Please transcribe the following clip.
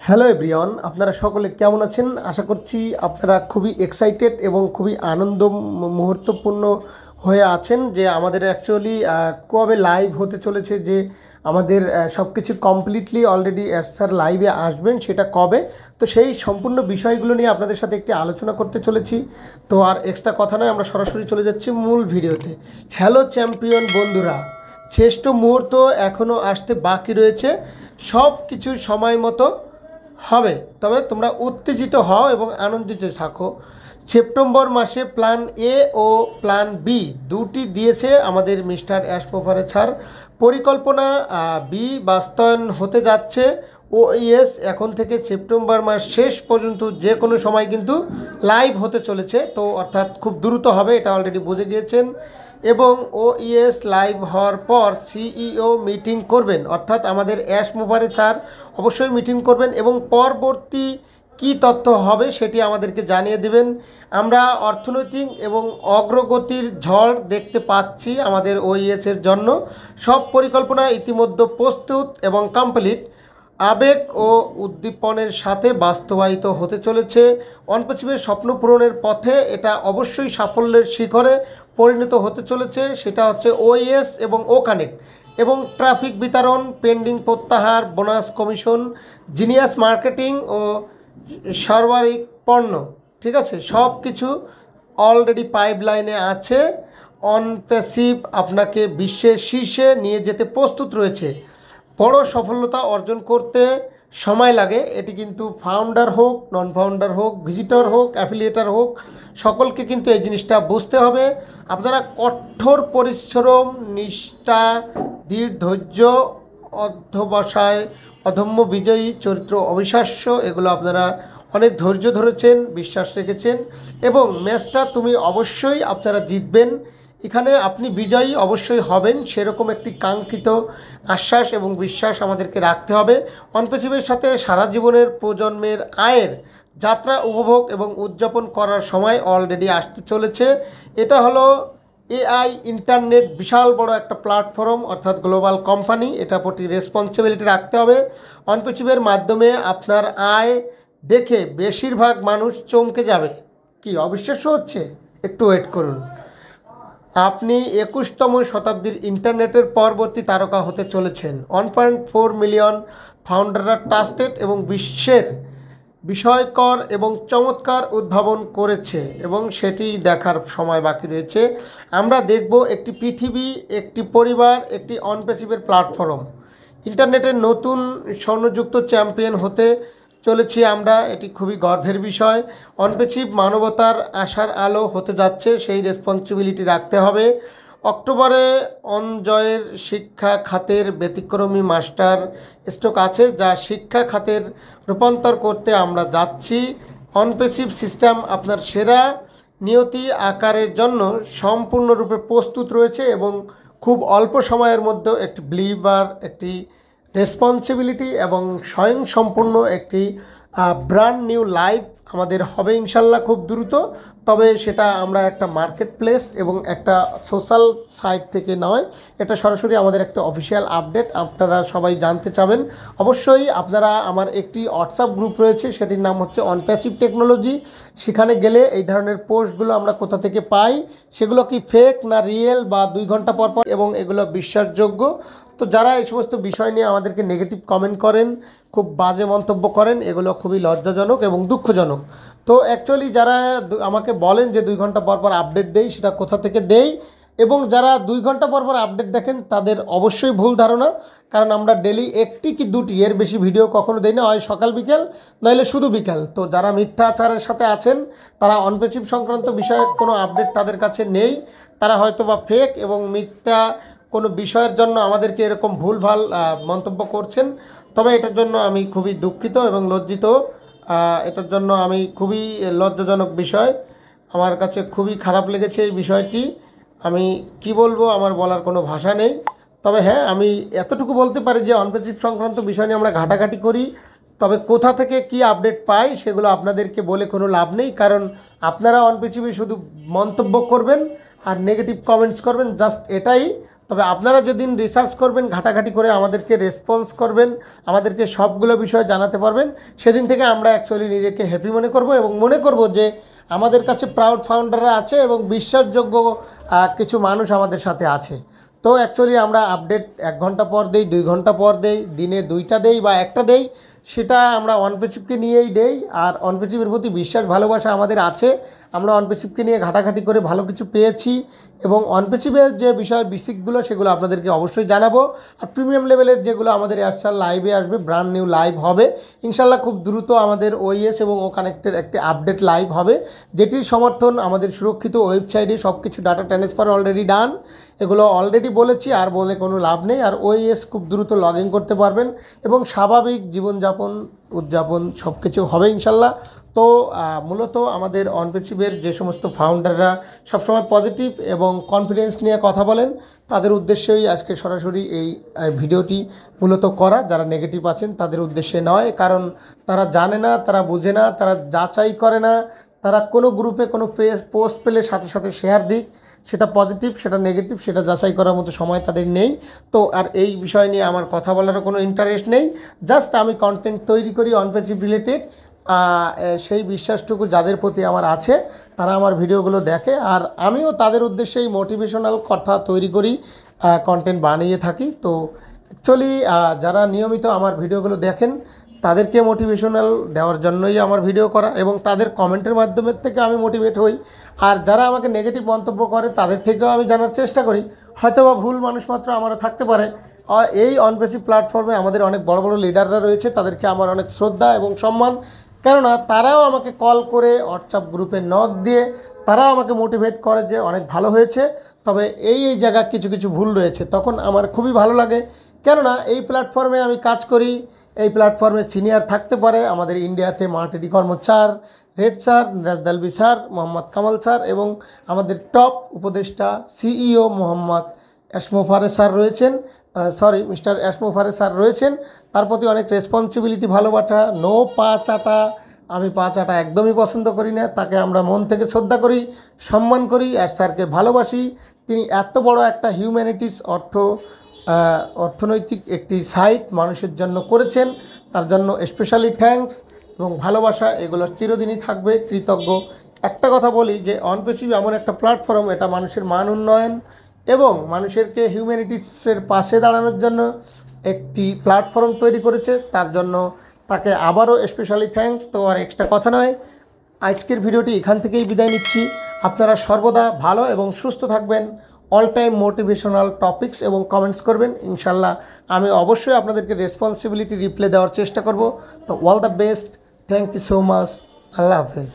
Hello everyone, আপনারা সকলে কেমন আছেন? আশা করছি আপনারা খুবই এক্সাইটেড এবং খুবই আনন্দ মুহূর্তপূর্ণ হয়ে আছেন যে আমাদের অ্যাকচুয়ালি কবে লাইভ হতে চলেছে, যে আমাদের সব কিছু কমপ্লিটলি অলরেডি স্যার লাইভে আসবেন সেটা কবে। তো সেই সম্পূর্ণ বিষয়গুলো নিয়ে আপনাদের সাথে একটি আলোচনা করতে চলেছি। তো আর এক্সট্রা কথা নয়, আমরা সরাসরি চলে যাচ্ছি মূল ভিডিওতে। হ্যালো চ্যাম্পিয়ন বন্ধুরা, শ্রেষ্ঠ মুহূর্ত এখনও আসতে বাকি রয়েছে, সব কিছু সময় মতো হবে, তবে তোমরা উত্তেজিত হও এবং আনন্দিত থাকো। সেপ্টেম্বর মাসে প্ল্যান এ ও প্ল্যান বি দুটি দিয়েছে আমাদের মিস্টার অ্যাশপোভারে ছাড়। পরিকল্পনা বি বাস্তবায়ন হতে যাচ্ছে। ওইএস এখন থেকে সেপ্টেম্বর মাস শেষ পর্যন্ত যে কোনো সময় কিন্তু লাইভ হতে চলেছে, তো অর্থাৎ খুব দ্রুত হবে, এটা অলরেডি বুঝে গিয়েছেন। এবং ওইএস লাইভ হওয়ার পর সিইও মিটিং করবেন, অর্থাৎ আমাদের অ্যাশপোভারে স্যার অবশ্যই মিটিং করবের এবং পরবর্তী কি তথ্য হবে সেটি আমাদেরকে জানিয়ে দেবেন। আমরা অর্থনৈতিক এবং অগ্রগতির ঝড় দেখতে পাচ্ছি আমাদের ওইএসের জন্য। সব পরিকল্পনা ইতিমধ্যে প্রস্তুত এবং কমপ্লিট, আবেগ ও উদ্দীপনের সাথে বাস্তবায়িত হতে চলেছে। অনপসিবের স্বপ্ন পূরণের পথে এটা অবশ্যই সাফল্যের শিখরে পরিণত হতে চলেছে। সেটা হচ্ছে ওইএস এবং ও কানেক্ট এবং ট্রাফিক বিতরণ, পেন্ডিং প্রত্যাহার, বোনাস কমিশন, জিনিয়াস মার্কেটিং ও সর্বাধিক পণ্য, ঠিক আছে, সব কিছু অলরেডি পাইপলাইনে আছে। অনপ্যাসিভ আপনাকে বিশ্বের শীর্ষে নিয়ে যেতে প্রস্তুত রয়েছে। বড় সফলতা অর্জন করতে সময় লাগে, এটি কিন্তু ফাউন্ডার হোক, নন ফাউন্ডার হোক, ভিজিটর হোক, অ্যাফিলিয়েটার হোক, সকলকে কিন্তু এই জিনিসটা বুঝতে হবে। আপনারা কঠোর পরিশ্রম, নিষ্ঠা, দৃঢ় ধৈর্য, অধ্যবসায়, অদম্য বিজয়ী চরিত্র, অবিশ্বাস্য, এগুলো আপনারা অনেক ধৈর্য ধরেছেন, বিশ্বাস রেখেছেন এবং ম্যাচটা তুমি অবশ্যই আপনারা জিতবেন। এখানে আপনি বিজয়ী অবশ্যই হবেন, সেরকম একটি কাঙ্ক্ষিত আশ্বাস এবং বিশ্বাস আমাদেরকে রাখতে হবে। অনপেসিভের সাথে সারা জীবনের প্রজন্মের আয়ের যাত্রা উপভোগ এবং উদযাপন করার সময় অলরেডি আসতে চলেছে। এটা হলো এআই ইন্টারনেট, বিশাল বড় একটা প্ল্যাটফর্ম, অর্থাৎ গ্লোবাল কোম্পানি, এটা প্রতি রেসপন্সিবিলিটি রাখতে হবে। অনপেসিভের মাধ্যমে আপনার আয় দেখে বেশিরভাগ মানুষ চমকে যাবে। কি অবিশ্বাস্য হচ্ছে? একটু ওয়েট করুন। আপনি 21তম শতাব্দীর ইন্টারনেটের পরবর্তী তারকা হতে চলেছেন। 1.4 মিলিয়ন ফাউন্ডাররা ট্রাস্টেড এবং বিশ্বের বিষয়কর এবং চমৎকার উদ্ভাবন করেছে এবং সেটি দেখার সময় বাকি রয়েছে। আমরা দেখব একটি পৃথিবী, একটি পরিবার, একটি অনপেসিভের প্ল্যাটফর্ম। ইন্টারনেটের নতুন স্বর্ণযুক্ত চ্যাম্পিয়ন হতে চলেছি আমরা, এটি খুবই গর্বের বিষয়। অনপেসিভ মানবতার আশার আলো হতে যাচ্ছে, সেই রেসপন্সিবিলিটি রাখতে হবে। অক্টোবরে অনজয়ের শিক্ষা খাতের ব্যতিক্রমী মাস্টার স্ট্রোক আছে, যা শিক্ষা খাতের রূপান্তর করতে আমরা যাচ্ছি। অনপেসিভ সিস্টেম আপনার সেরা নিয়তি আকারের জন্য সম্পূর্ণরূপে প্রস্তুত রয়েছে এবং খুব অল্প সময়ের মধ্যে একটি বিলিভার, একটি রেসপন্সিবিলিটি এবং স্বয়ংসম্পূর্ণ একটি ব্র্যান্ড নিউ লাইফ আমাদের হবে ইনশাল্লাহ খুব দ্রুত। তবে সেটা আমরা একটা মার্কেট প্লেস এবং একটা সোশ্যাল সাইট থেকে নয়, এটা সরাসরি আমাদের একটা অফিসিয়াল আপডেট, আপনারা সবাই জানতে চাবেন। অবশ্যই আপনারা, আমার একটি হোয়াটসঅ্যাপ গ্রুপ রয়েছে, সেটির নাম হচ্ছে অনপ্যাসিভ টেকনোলজি। সেখানে গেলে এই ধরনের পোস্টগুলো আমরা কোথা থেকে পাই, সেগুলো কি ফেক না রিয়েল, বা 2 ঘন্টা পর পর, এবং এগুলো বিশ্বাসযোগ্য। তো যারা এই সমস্ত বিষয় নিয়ে আমাদেরকে নেগেটিভ কমেন্ট করেন, খুব বাজে মন্তব্য করেন, এগুলো খুবই লজ্জাজনক এবং দুঃখজনক। তো অ্যাকচুয়ালি যারা আমাকে বলেন যে 2 ঘন্টা পর পর আপডেট দেই, সেটা কোথা থেকে দেই, এবং যারা 2 ঘন্টা পর পর আপডেট দেখেন তাদের অবশ্যই ভুল ধারণা, কারণ আমরা ডেলি 1টি কি 2টি, এর বেশি ভিডিও কখনো দেই না, হয় সকাল বিকেল, নইলে শুধু বিকেল। তো যারা মিথ্যাচারের সাথে আছেন, তারা অনপেসিভ সংক্রান্ত বিষয়ে কোনো আপডেট তাদের কাছে নেই, তারা হয়তো বা ফেক এবং মিথ্যা কোনো বিষয়ের জন্য আমাদেরকে এরকম ভুলভাল মন্তব্য করছেন। তবে এটার জন্য আমি খুবই দুঃখিত এবং লজ্জিত। এটার জন্য আমি খুবই লজ্জাজনক বিষয়, আমার কাছে খুবই খারাপ লেগেছে এই বিষয়টি। আমি কি বলবো, আমার বলার কোনো ভাষা নেই। তবে হ্যাঁ, আমি এতটুকু বলতে পারি যে অনপেসিভ সংক্রান্ত বিষয় নিয়ে আমরা ঘাটাঘাটি করি, তবে কোথা থেকে কি আপডেট পাই সেগুলো আপনাদেরকে বলে কোনো লাভ নেই, কারণ আপনারা অনপেসিভে শুধু মন্তব্য করবেন আর নেগেটিভ কমেন্টস করবেন, জাস্ট এটাই। তবে আপনারা যেদিন রিসার্চ করবেন, ঘাটাঘাটি করে আমাদেরকে রেসপন্স করবেন, আমাদেরকে সবগুলো বিষয় জানাতে পারবেন, সেদিন থেকে আমরা অ্যাকচুয়ালি নিজেকে হ্যাপি মনে করব এবং মনে করব যে আমাদের কাছে প্রাউড ফাউন্ডাররা আছে এবং বিশ্বাসযোগ্য কিছু মানুষ আমাদের সাথে আছে। তো অ্যাকচুয়ালি আমরা আপডেট 1 ঘন্টা পর দেই, 2 ঘন্টা পর দেই, দিনে 2টা দেই বা 1টা দেই, সেটা আমরা অনপেসিভকে নিয়েই দেই। আর অনপেসিভের প্রতি বিশ্বাস ভালোবাসা আমাদের আছে। আমরা অনপেসিভকে নিয়ে ঘাটাঘাটি করে ভালো কিছু পেয়েছি এবং অনপেসিভের যে বিষয় বেসিকগুলো সেগুলো আপনাদেরকে অবশ্যই জানাবো। আর প্রিমিয়াম লেভেলের যেগুলো আমাদের এয়ারসেল লাইভে আসবে, ব্র্যান্ড নিউ লাইভ হবে ইনশাল্লাহ খুব দ্রুত। আমাদের ওইএস এবং ও কানেক্টের একটি আপডেট লাইভ হবে, যেটির সমর্থন আমাদের সুরক্ষিত ওয়েবসাইটে সব কিছু ডাটা ট্রান্সফার অলরেডি ডান। এগুলো অলরেডি বলেছি, আর বলে কোনো লাভ নেই। আর ওইএস খুব দ্রুত লগ ইন করতে পারবেন এবং স্বাভাবিক জীবনযাপন উদযাপন সব কিছু হবে ইনশাল্লাহ। তো মূলত আমাদের অনপেসিভের যে সমস্ত ফাউন্ডাররা সবসময় পজিটিভ এবং কনফিডেন্স নিয়ে কথা বলেন, তাদের উদ্দেশ্যেই আজকে সরাসরি এই ভিডিওটি মূলত করা। যারা নেগেটিভ আছেন তাদের উদ্দেশ্যে নয়, কারণ তারা জানে না, তারা বুঝে না, তারা যাচাই করে না। তারা কোনো গ্রুপে কোনো পোস্ট পেলে সাথে সাথে শেয়ার দিক, সেটা পজিটিভ সেটা নেগেটিভ সেটা যাচাই করার মতো সময় তাদের নেই। তো আর এই বিষয় নিয়ে আমার কথা বলারও কোনো ইন্টারেস্ট নেই। জাস্ট আমি কন্টেন্ট তৈরি করি অনপেসিভ রিলেটেড, সেই বিশ্বাসটুকু যাদের প্রতি আমার আছে তারা আমার ভিডিওগুলো দেখে, আর আমিও তাদের উদ্দেশ্যেই মোটিভেশনাল কথা তৈরি করি, কন্টেন্ট বানিয়ে থাকি। তো অ্যাকচুয়ালি যারা নিয়মিত আমার ভিডিওগুলো দেখেন তাদেরকে মোটিভেশনাল দেওয়ার জন্যই আমার ভিডিও করা এবং তাদের কমেন্টের মাধ্যমে থেকে আমি মোটিভেট হই। আর যারা আমাকে নেগেটিভ মন্তব্য করে তাদের থেকেও আমি জানার চেষ্টা করি, হয়তো বা ভুল মানুষ মাত্র আমারও থাকতে পারে। এই অনপেসিভ প্ল্যাটফর্মে আমাদের অনেক বড় বড় লিডাররা রয়েছে, তাদেরকে আমার অনেক শ্রদ্ধা এবং সম্মান, কেননা তারাও আমাকে কল করে হোয়াটসঅ্যাপ গ্রুপে নক দিয়ে তারাও আমাকে মোটিভেট করে যে অনেক ভালো হয়েছে, তবে এই জায়গায় কিছু কিছু ভুল রয়েছে। তখন আমার খুবই ভালো লাগে, কেননা এই প্ল্যাটফর্মে আমি কাজ করি। এই প্ল্যাটফর্মে সিনিয়র থাকতে পারে আমাদের ইন্ডিয়াতে মার্টিডি কর্মচার, রেড স্যার, রাজদালবি স্যার, মোহাম্মদ কামাল স্যার এবং আমাদের টপ উপদেষ্টা সিইও মোহাম্মদ এসমোফারে স্যার রয়েছেন, মিস্টার এসমোফারে স্যার রয়েছেন। তার প্রতি অনেক রেসপন্সিবিলিটি, ভালোবাসা, নো পা চাটা। আমি পা চাটা একদমই পছন্দ করি না, তাকে আমরা মন থেকে শ্রদ্ধা করি, সম্মান করি, আর স্যারকে ভালোবাসি। তিনি এত বড় একটা হিউম্যানিটিস অর্থনৈতিক একটি সাইট মানুষের জন্য করেছেন, তার জন্য স্পেশালি থ্যাঙ্কস এবং ভালোবাসা এগুলো চিরদিনই থাকবে, কৃতজ্ঞ। একটা কথা বলি যে অনপেসিভ এমন একটা প্ল্যাটফর্ম, এটা মানুষের মান উন্নয়ন এবং মানুষেরকে হিউম্যানিটিসের পাশে দাঁড়ানোর জন্য একটি প্ল্যাটফর্ম তৈরি করেছে, তার জন্য তাকে আবারও স্পেশালি থ্যাঙ্কস। তো আর এক্সট্রা কথা নয়, আজকের ভিডিওটি এখান থেকেই বিদায় নিচ্ছি। আপনারা সর্বদা ভালো এবং সুস্থ থাকবেন, অল টাইম মোটিভেশনাল টপিকস এবং কমেন্টস করবেন ইনশাল্লাহ। আমি অবশ্যই আপনাদেরকে রেসপন্সিবিলিটি রিপ্লাই দেওয়ার চেষ্টা করব। তো all the best, thank you so much, আল্লাহ হাফেজ।